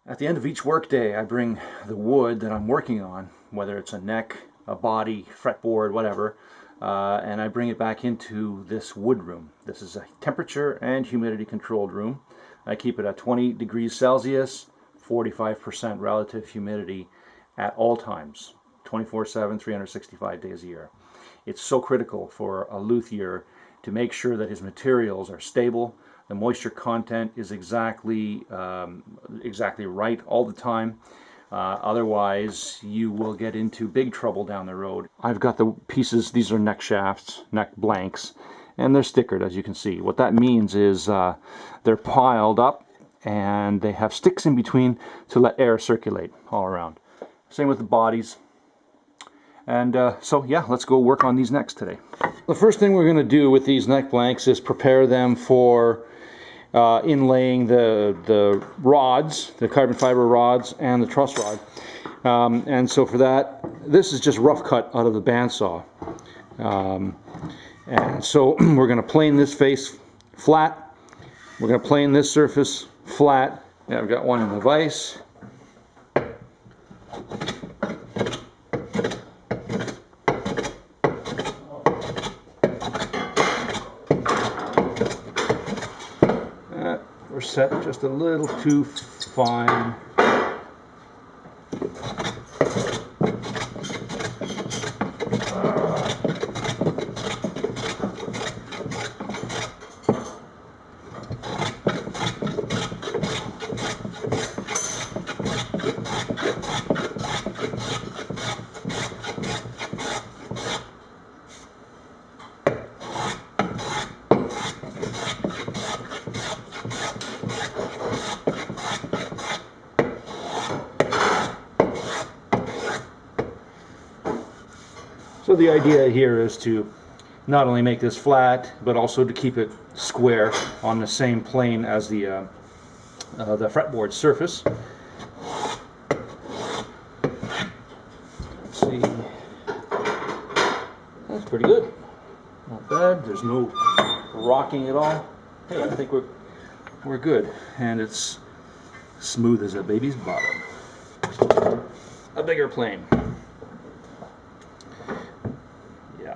At the end of each workday, I bring the wood that I'm working on, whether it's a neck, a body, fretboard, whatever, and I bring it back into this wood room. This is a temperature and humidity controlled room. I keep it at 20 degrees Celsius, 45% relative humidity at all times, 24/7, 365 days a year. It's so critical for a luthier to make sure that his materials are stable, the moisture content is exactly right all the time. Otherwise, you will get into big trouble down the road. I've got the pieces, these are neck shafts, neck blanks, and they're stickered, as you can see. What that means is they're piled up and they have sticks in between to let air circulate all around. Same with the bodies. And so yeah, let's go work on these necks today. The first thing we're going to do with these neck blanks is prepare them for inlaying the rods, the carbon fiber rods and the truss rod. And so for that, this is just rough cut out of the bandsaw. And so we're going to plane this face flat. We're going to plane this surface flat. Yeah, I've got one in the vise. We're set just a little too fine. So the idea here is to not only make this flat, but also to keep it square on the same plane as the fretboard surface. Let's see. That's pretty good. Not bad. There's no rocking at all. Hey, I think we're good, and it's smooth as a baby's bottom. A bigger plane. Yeah.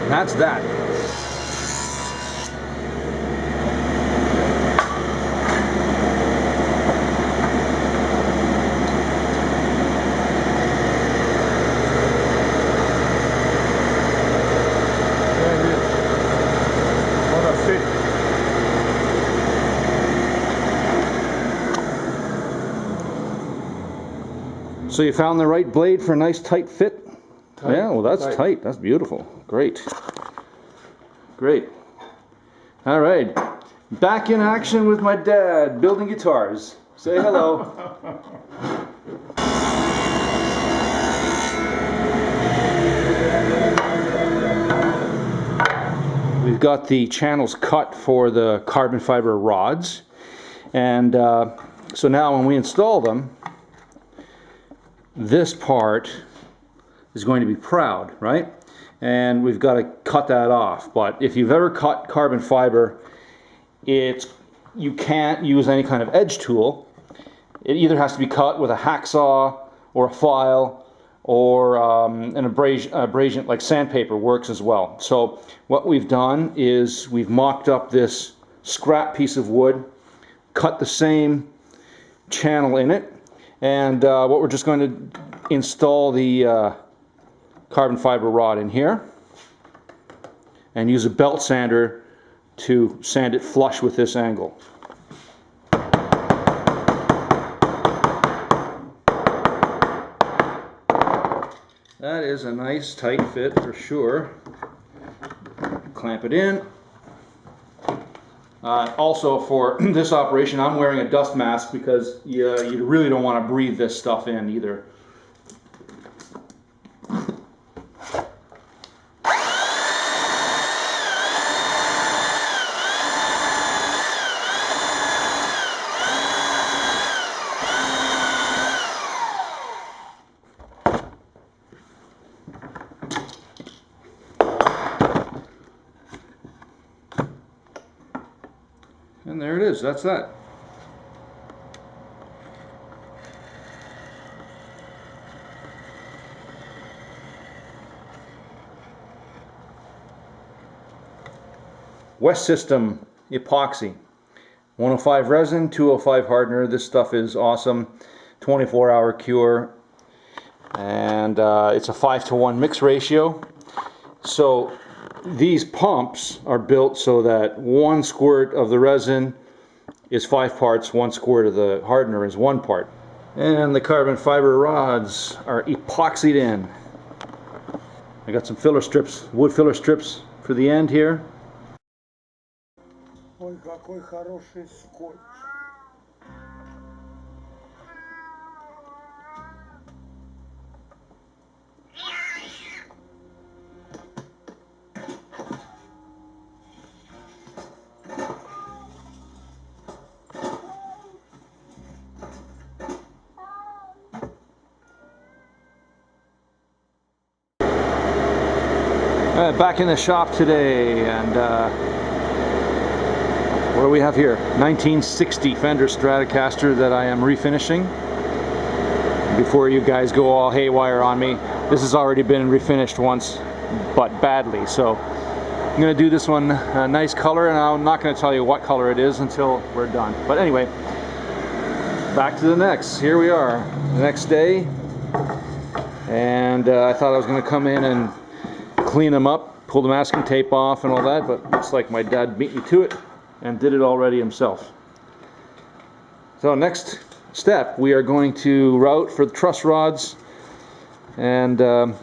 And that's that. So you found the right blade for a nice tight fit? Tight, yeah, well that's tight. That's beautiful. Great. Great. All right. Back in action with my dad, building guitars. Say hello. We've got the channels cut for the carbon fiber rods. And so now when we install them, this part is going to be proud, right? And we've got to cut that off. But if you've ever cut carbon fiber, you can't use any kind of edge tool. It either has to be cut with a hacksaw or a file, or an abrasion like sandpaper works as well. So what we've done is we've mocked up this scrap piece of wood, cut the same channel in it, and what we're just going to install the carbon fiber rod in here and use a belt sander to sand it flush with this angle. That is a nice tight fit for sure. Clamp it in. Also for this operation I'm wearing a dust mask because you really don't want to breathe this stuff in either. And there it is, that's that. West System epoxy. 105 resin, 205 hardener. This stuff is awesome. 24-hour cure. And it's a 5-to-1 mix ratio. So these pumps are built so that 1 squirt of the resin is 5 parts, 1 squirt of the hardener is 1 part. And the carbon fiber rods are epoxied in. I got some filler strips, wood filler strips for the end here. Ой, какой хороший скотч. Back in the shop today, and what do we have here? 1960 Fender Stratocaster that I am refinishing. Before you guys go all haywire on me, this has already been refinished once, but badly. So I'm going to do this one a nice color, and I'm not going to tell you what color it is until we're done. But anyway, back to the necks. Here we are, the next day, and I thought I was going to come in and clean them up, pull the masking tape off and all that, but looks like my dad beat me to it and did it already himself. So next step, we are going to route for the truss rods and the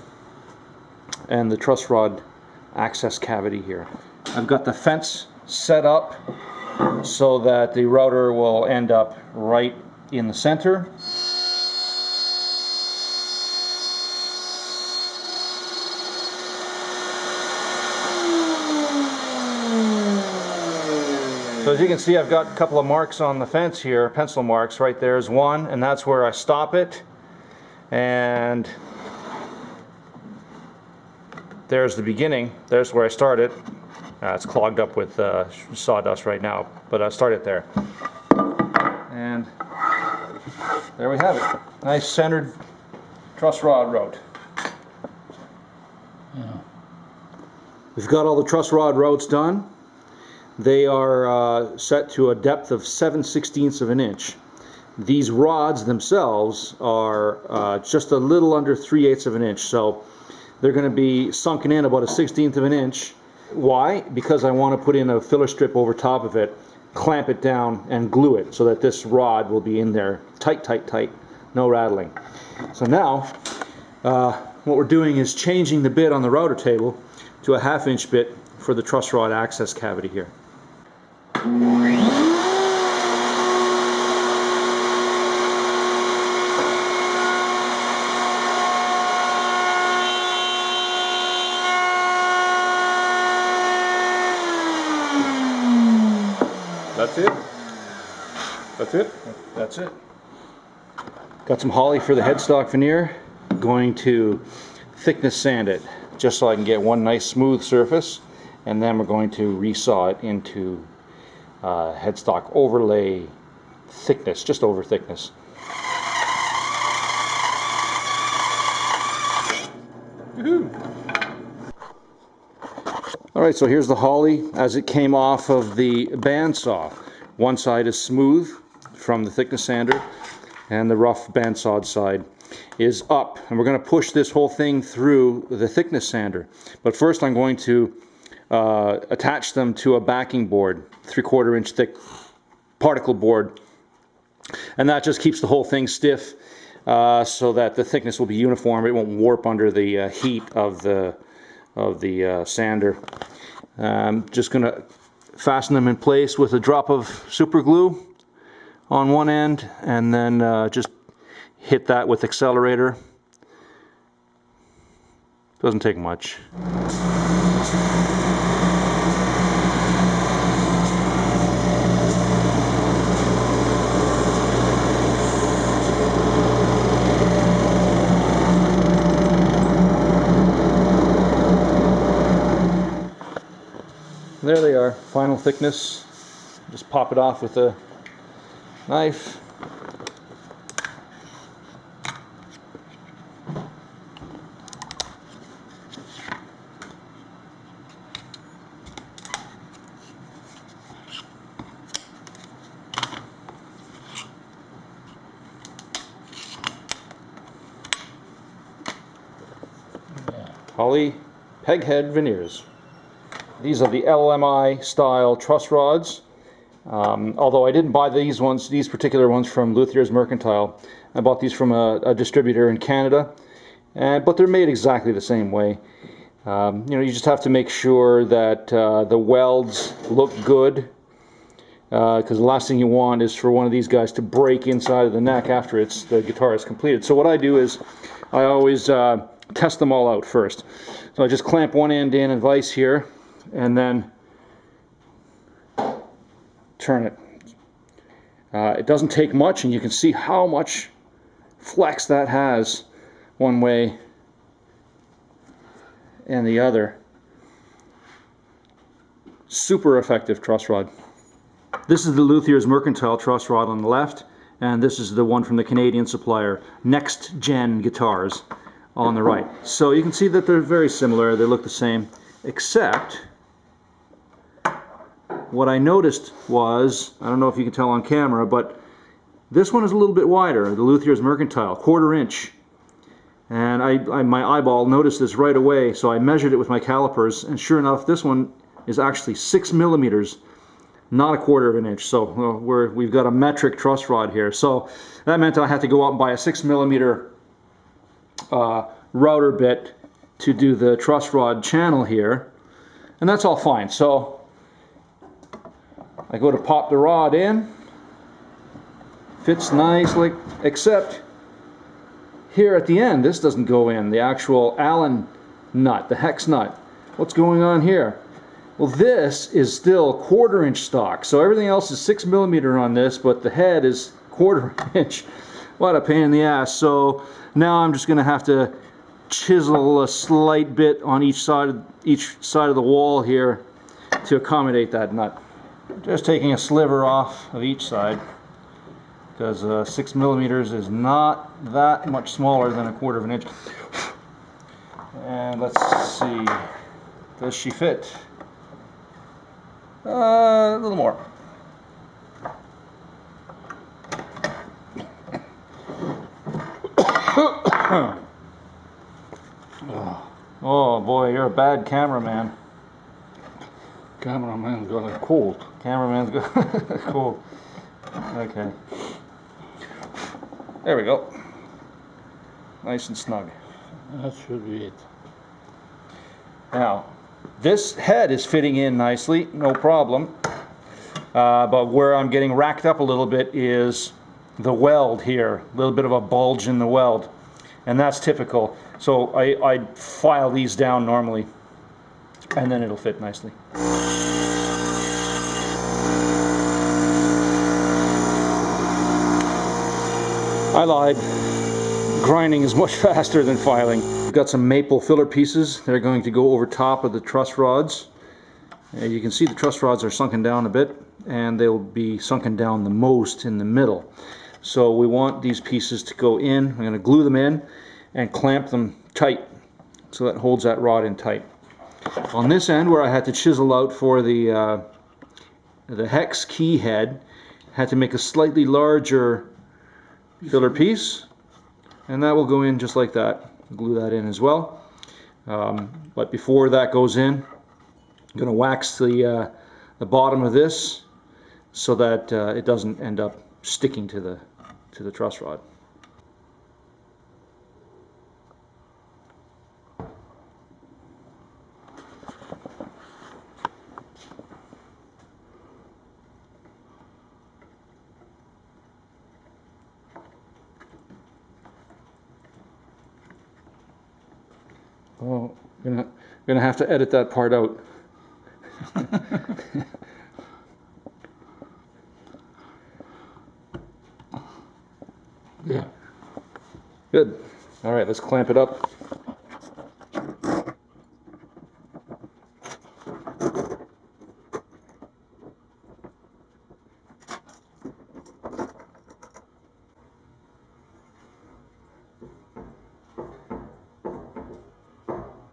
truss rod access cavity here. I've got the fence set up so that the router will end up right in the center. So as you can see, I've got a couple of marks on the fence here, pencil marks. Right there's one, and that's where I stop it. And there's the beginning. There's where I started. It's clogged up with sawdust right now, but I started there. And there we have it. Nice centered truss rod route. Yeah. We've got all the truss rod routes done. They are set to a depth of 7/16 of an inch. These rods themselves are just a little under 3/8 of an inch, so they're going to be sunken in about a 1/16 of an inch. Why? Because I want to put in a filler strip over top of it, clamp it down, and glue it so that this rod will be in there tight, tight, tight, no rattling. So now, what we're doing is changing the bit on the router table to a 1/2 inch bit for the truss rod access cavity here. That's it. That's it. That's it. Got some holly for the headstock veneer. Going to thickness sand it just so I can get one nice smooth surface, and then we're going to resaw it into headstock overlay thickness, just over thickness. Alright, so here's the holly as it came off of the bandsaw. One side is smooth from the thickness sander, and the rough bandsawed side is up. And we're going to push this whole thing through the thickness sander. But first I'm going to attach them to a backing board, 3/4 inch thick particle board. And that just keeps the whole thing stiff so that the thickness will be uniform. It won't warp under the heat of the sander. I'm just going to fasten them in place with a drop of super glue on one end, and then just hit that with accelerator. Doesn't take much. There they are, final thickness. Just pop it off with a knife. Poly peghead veneers. These are the LMI style truss rods. Although I didn't buy these particular ones from Luthier's Mercantile. I bought these from a distributor in Canada, but they're made exactly the same way. You know, you just have to make sure that the welds look good, because the last thing you want is for one of these guys to break inside of the neck after the guitar is completed. So what I do is I always test them all out first. So I just clamp one end in a vise here and then turn it. It doesn't take much, and you can see how much flex that has one way and the other. Super effective truss rod. This is the Luthier's Mercantile truss rod on the left, and this is the one from the Canadian supplier, Next Gen Guitars, on the right. So you can see that they're very similar, they look the same, except what I noticed was, I don't know if you can tell on camera, but this one is a little bit wider, the Luthier's Mercantile, 1/4 inch. And my eyeball noticed this right away, so I measured it with my calipers, and sure enough, this one is actually 6 millimeters, not 1/4 inch. So we've got a metric truss rod here. So that meant I had to go out and buy a 6 millimeter router bit to do the truss rod channel here, and that's all fine. So I go to pop the rod in, fits nicely, except here at the end, this doesn't go in, the actual Allen nut, the hex nut. What's going on here? Well, this is still 1/4 inch stock, so everything else is 6 millimeter on this, but the head is 1/4 inch. What a pain in the ass. So now I'm just going to have to chisel a slight bit on each side of the wall here to accommodate that nut. Just taking a sliver off of each side, because 6 millimeters is not that much smaller than 1/4 inch. And let's see, does she fit? A little more. Oh boy, you're a bad cameraman. Cameraman's got a cold. Cameraman's got cool. Okay. There we go. Nice and snug. That should be it. Now, this head is fitting in nicely, no problem. But where I'm getting racked up a little bit is the weld here. A little bit of a bulge in the weld. And that's typical. So I file these down normally, and then it'll fit nicely. I lied. Grinding is much faster than filing. We've got some maple filler pieces that are going to go over top of the truss rods. You can see the truss rods are sunken down a bit, and they'll be sunken down the most in the middle. So we want these pieces to go in. I'm going to glue them in and clamp them tight so that holds that rod in tight. On this end, where I had to chisel out for the hex key head, I had to make a slightly larger filler piece, and that will go in just like that. Glue that in as well. But before that goes in, I'm going to wax the bottom of this so that it doesn't end up sticking to the truss rod. Oh, I'm gonna have to edit that part out. Yeah. Good. All right, let's clamp it up.